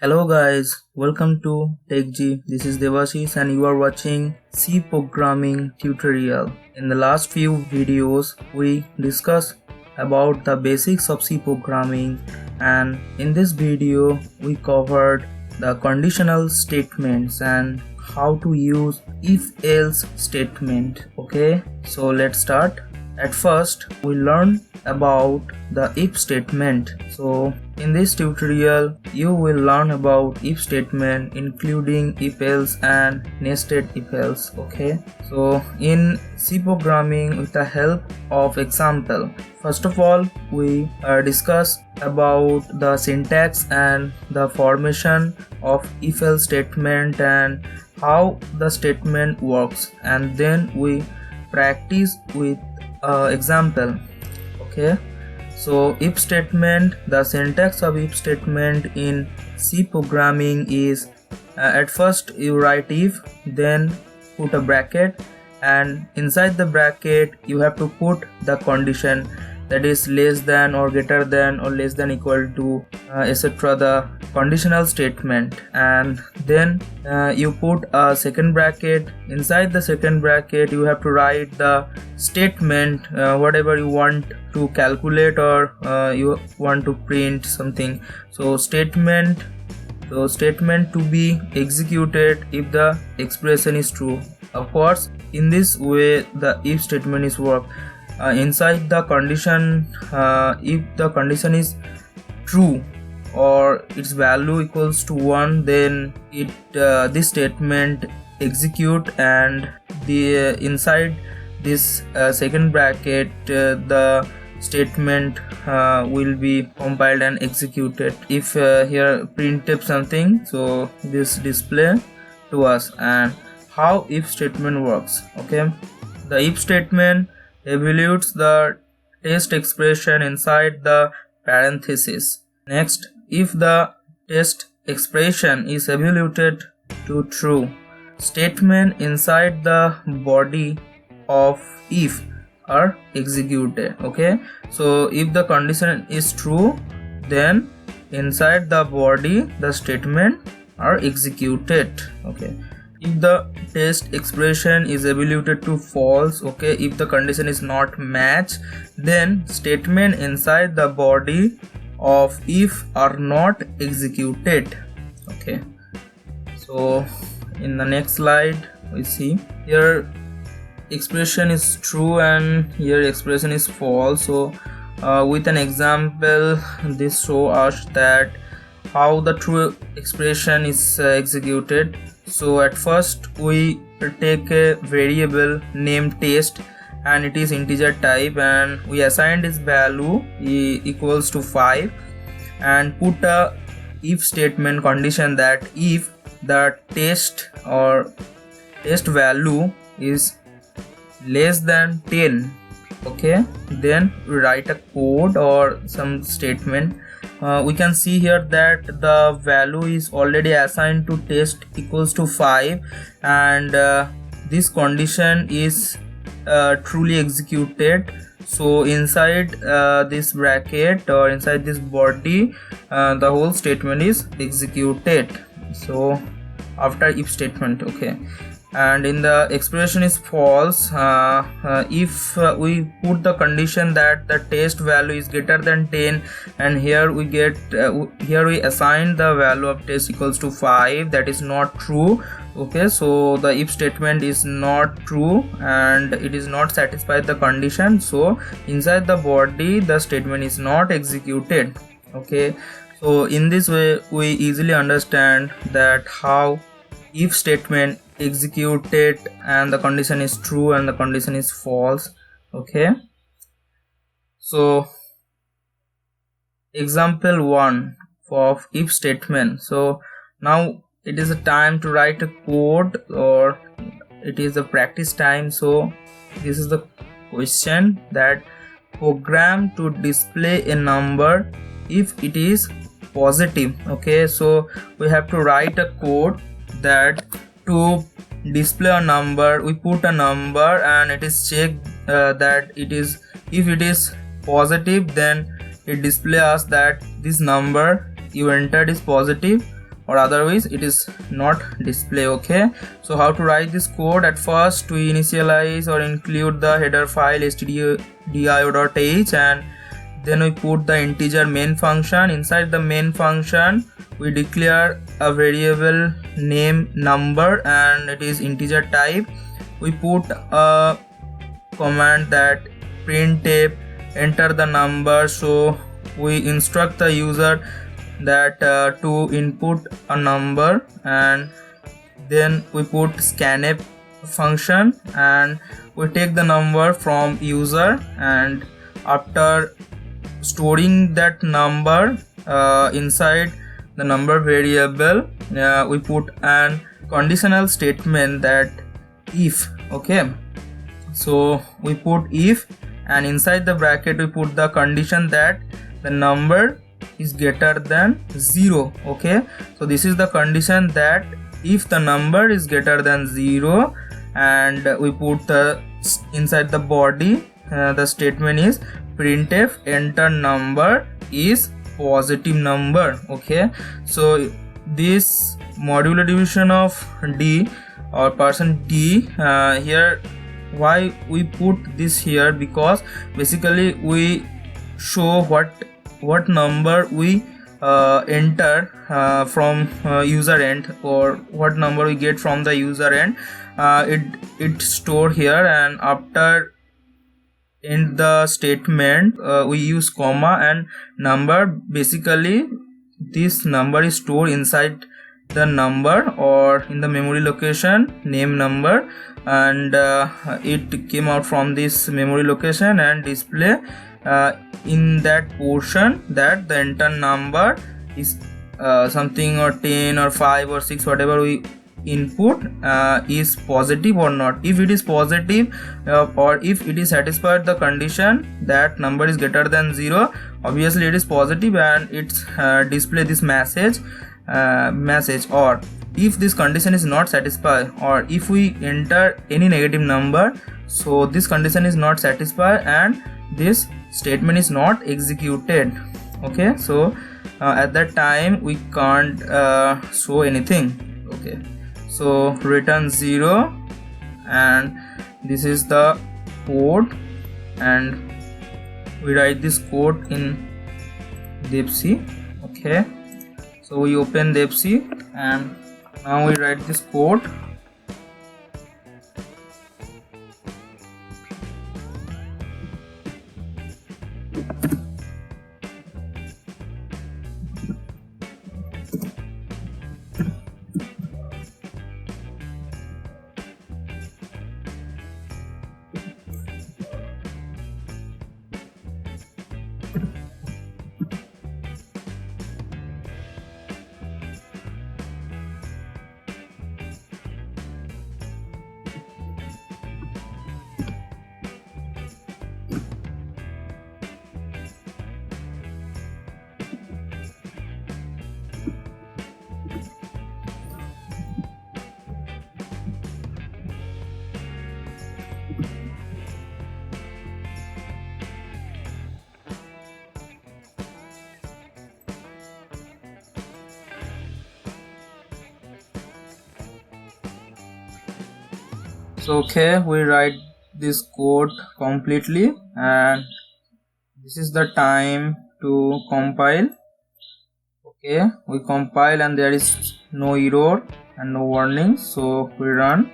Hello guys, welcome to TechG. This is Devashish and you are watching C programming tutorial. In the last few videos, we discussed about the basics of C programming, and in this video, we covered the conditional statements and how to use if-else statement. Okay, so let's start. At first, we learn about the if statement. So in this tutorial, you will learn about if statement including if else and nested if else. Okay, so in C programming with the help of example, first of all we discuss about the syntax and the formation of if else statement and how the statement works, and then we practice with example. Okay, so if statement, the syntax of if statement in C programming is at first you write if, then put a bracket, and inside the bracket you have to put the condition, that is less than or greater than or less than equal to etc., the conditional statement, and then you put a second bracket. Inside the second bracket you have to write the statement, whatever you want to calculate or you want to print something. So statement to be executed if the expression is true. Of course, in this way the if statement is work. Inside the condition, if the condition is true or its value equals to 1, then this statement execute, and the inside this second bracket the statement will be compiled and executed. If here printf something, so this display to us. And how if statement works. Okay, the if statement evaluates the test expression inside the parenthesis. Next, if the test expression is evaluated to true, statement inside the body of if are executed. Okay, so if the condition is true, then inside the body the statement are executed. Okay, if the test expression is evaluated to false, okay, if the condition is not matched, then statement inside the body of if are not executed. Okay, so in the next slide we see here expression is true and here expression is false. So with an example, this show us that how the true expression is executed. So at first we take a variable named test, and it is integer type, and we assign its value equals to 5 and put a if statement condition that if the test or test value is less than 10, okay, then we write a code or some statement. We can see here that the value is already assigned to test equals to 5, and this condition is truly executed. So inside this bracket or inside this body the whole statement is executed, so after if statement. Okay, and in the expression is false, if we put the condition that the test value is greater than 10, and here we get here we assign the value of test equals to 5, that is not true. Okay, so the if statement is not true and it is not satisfied the condition, so inside the body the statement is not executed. Okay, so in this way we easily understand that how if statement executed and the condition is true and the condition is false. Okay, so example 1 of if statement. So now it is a time to write a code, or it is a practice time. So this is the question, that program to display a number if it is positive. Okay, so we have to write a code that to display a number, we put a number and it is checked that it is, if it is positive, then it displays us that this number you entered is positive, or otherwise it is not display. Okay, so how to write this code? At first we initialize or include the header file stdio.h, and then we put the integer main function. Inside the main function we declare a variable name number, and it is integer type. We put a command that printf enter the number, so we instruct the user that to input a number, and then we put scanf function and we take the number from user, and after storing that number inside the number variable, we put an conditional statement that if. Okay, so we put if, and inside the bracket we put the condition that the number is greater than 0. Okay, so this is the condition that if the number is greater than 0, and we put the inside the body the statement is printf enter number is positive number. Okay, so this modular division of d or % d here, why we put this here, because basically we show what number we enter from user end, or what number we get from the user end. It store here, and after in the statement we use comma and number. Basically this number is stored inside the number or in the memory location name number, and it came out from this memory location and display in that portion that the enter number is something or 10 or 5 or 6, whatever we input is positive or not. If it is positive or if it is satisfied the condition that number is greater than 0, obviously it is positive and it's display this message. Or if this condition is not satisfied, or if we enter any negative number, so this condition is not satisfied and this statement is not executed. Okay, so at that time we can't show anything. Okay, so return 0, and this is the code, and we write this code in Ifelse. Okay, so we open Ifelse and now we write this code. So okay, we write this code completely, and this is the time to compile. Okay, we compile and there is no error and no warning, so we run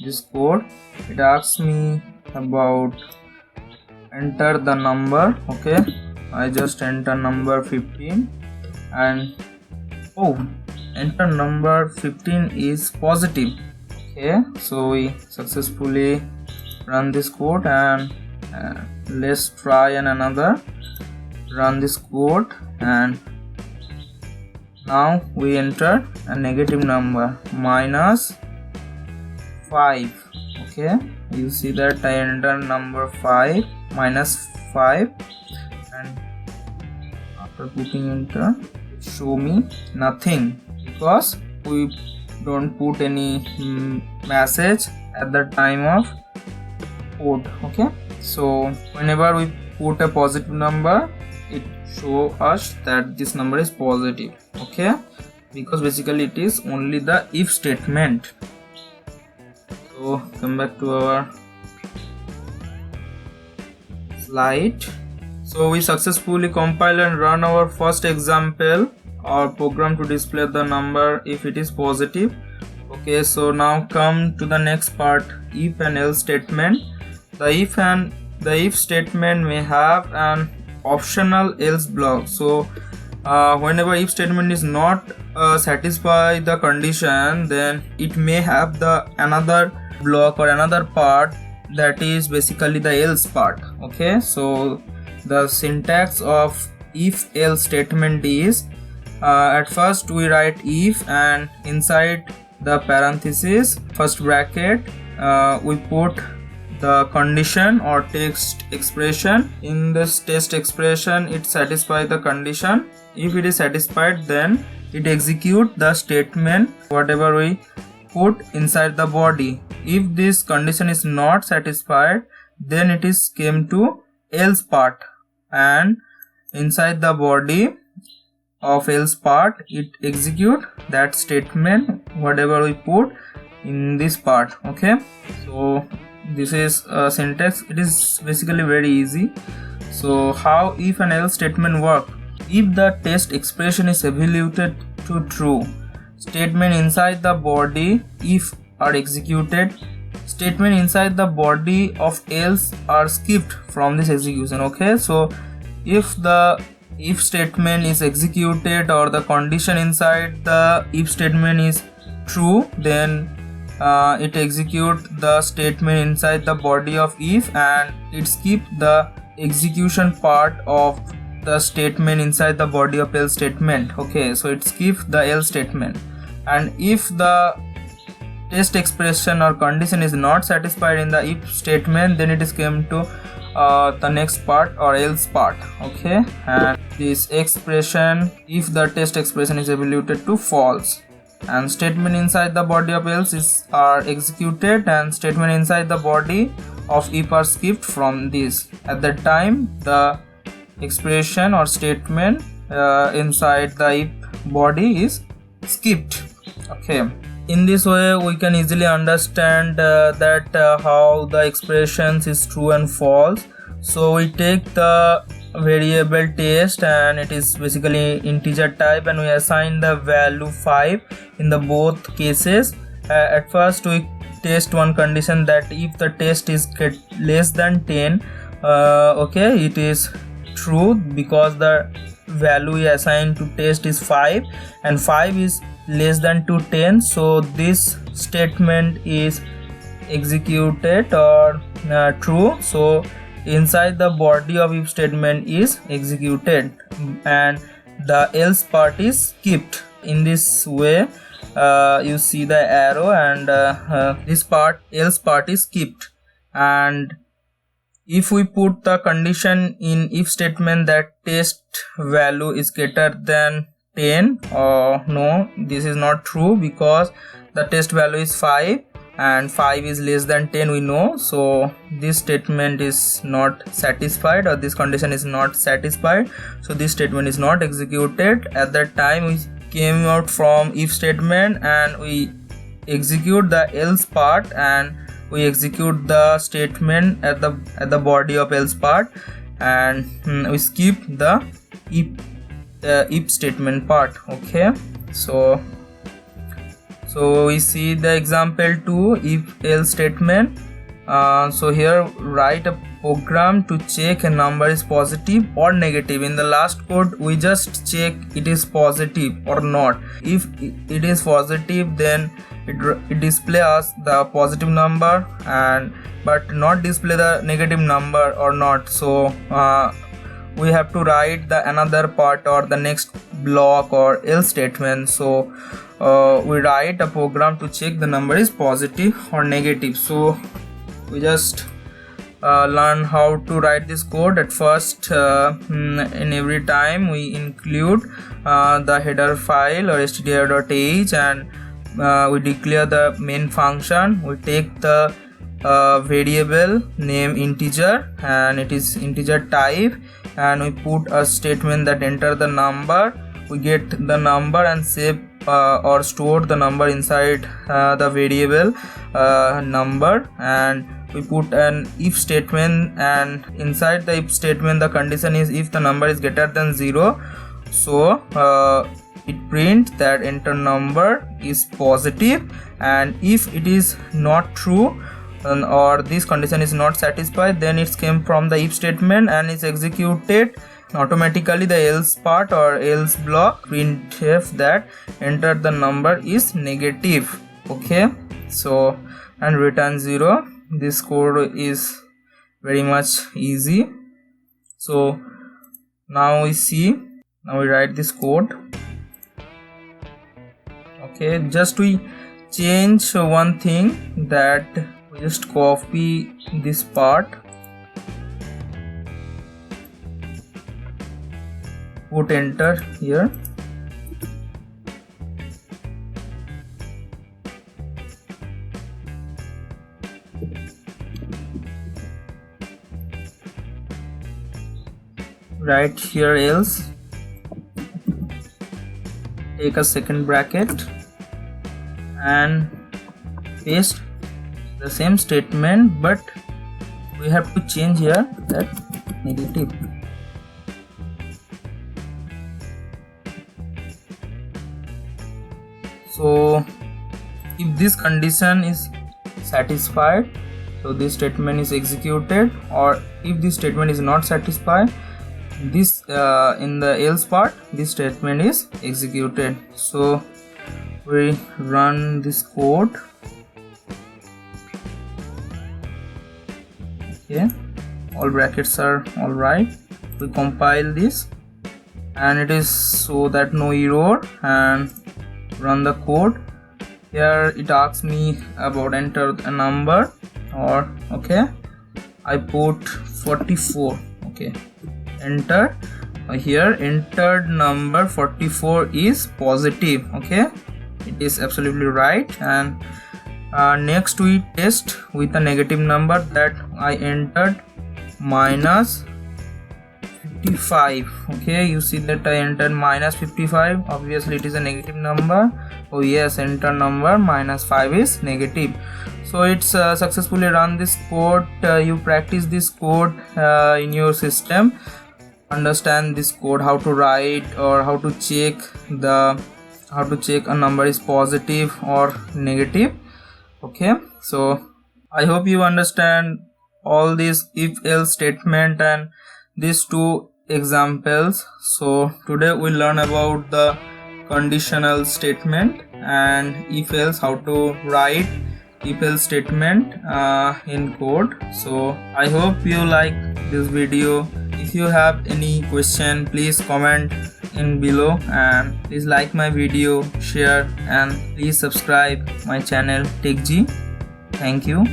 this code. It asks me about enter the number. Okay, I just enter number 15, and oh, enter number 15 is positive. Okay, so we successfully run this code, and let's try another run this code, and now we enter a negative number -5. Okay, you see that I enter number 5 -5, and after putting enter show me nothing because we don't put any message at the time of code. Okay, so whenever we put a positive number, it show us that this number is positive. Okay, because basically it is only the if statement. So come back to our slide. So we successfully compile and run our first example, our program to display the number if it is positive. Okay, so now come to the next part, if and else statement. The if statement may have an optional else block. So whenever if statement is not satisfy the condition, then it may have the another block or another part, that is basically the else part. Okay, so the syntax of if else statement is, at first we write if, and inside the parenthesis first bracket we put the condition or text expression. In this text expression it satisfies the condition. If it is satisfied, then it execute the statement whatever we put inside the body. If this condition is not satisfied, then it is came to else part, and inside the body of else part it execute that statement whatever we put in this part. Okay, so this is syntax. It is basically very easy. So how if and else statement work? If the test expression is evaluated to true, statement inside the body if are executed. Statement inside the body of else are skipped from this execution. Okay, so if the if statement is executed or the condition inside the if statement is true, then it execute the statement inside the body of if, and it skip the execution part of the statement inside the body of else statement. Okay, so it skips the else statement. And if the test expression or condition is not satisfied in the if statement, then it is came to the next part or else part. Okay, and this expression, if the test expression is evaluated to false, and statement inside the body of else is are executed, and statement inside the body of if are skipped from this. At that time the expression or statement inside the if body is skipped. Okay, in this way we can easily understand that how the expressions is true and false. So we take the variable test, and it is basically integer type, and we assign the value 5 in the both cases. At first we test one condition, that if the test is less than 10, okay, it is true because the value we assign to test is 5, and 5 is less than to 10, so this statement is executed or true. So inside the body of if statement is executed, and the else part is skipped. In this way you see the arrow, and this part else part is skipped. And if we put the condition in if statement that test value is greater than 10, or no, this is not true because the test value is 5 and 5 is less than 10, we know. So this statement is not satisfied, or this condition is not satisfied, so this statement is not executed. At that time we came out from if statement and we execute the else part, and we execute the statement at the body of else part, and we skip the if statement part. Okay, so we see the example 2 if else statement. So here write a program to check a number is positive or negative. In the last code we just check it is positive or not. If it is positive, then it display us the positive number, and but not display the negative number or not. So we have to write the another part or the next block or else statement. So we write a program to check the number is positive or negative. So we just learn how to write this code. At first in every time we include the header file or stdio.h, and we declare the main function. We take the variable name integer, and it is integer type, and we put a statement that enter the number. We get the number and save or store the number inside the variable number, and we put an if statement, and inside the if statement the condition is if the number is greater than 0. So it prints that enter number is positive, and if it is not true or this condition is not satisfied, then it came from the if statement and is executed automatically the else part or else block printf that enter the number is negative. Okay, so and return 0. This code is very much easy. So now we write this code. Okay, just we change one thing, that we just copy this part, put enter here. Write here else, take a second bracket and paste the same statement, but we have to change here that negative. So if this condition is satisfied, so this statement is executed, or if this statement is not satisfied, this in the else part this statement is executed. So we run this code. Okay, all brackets are all right. We compile this and it is so that no error, and run the code. Here it asks me about enter a number, or okay, I put 44. Okay, enter. Here entered number 44 is positive. Okay, it is absolutely right. And next we test with a negative number, that I entered minus 55. Okay, you see that I entered minus 55. Obviously it is a negative number. Oh yes, enter number minus 5 is negative. So it's successfully run this code. You practice this code in your system, understand this code, how to write or how to check a number is positive or negative. Okay, so I hope you understand all these if else statement and these two examples. So today we learn about the conditional statement and if else, how to write if else statement in code. So I hope you like this video. If you have any question, please comment in below, and please like my video, share, and please subscribe my channel TechG. Thank you.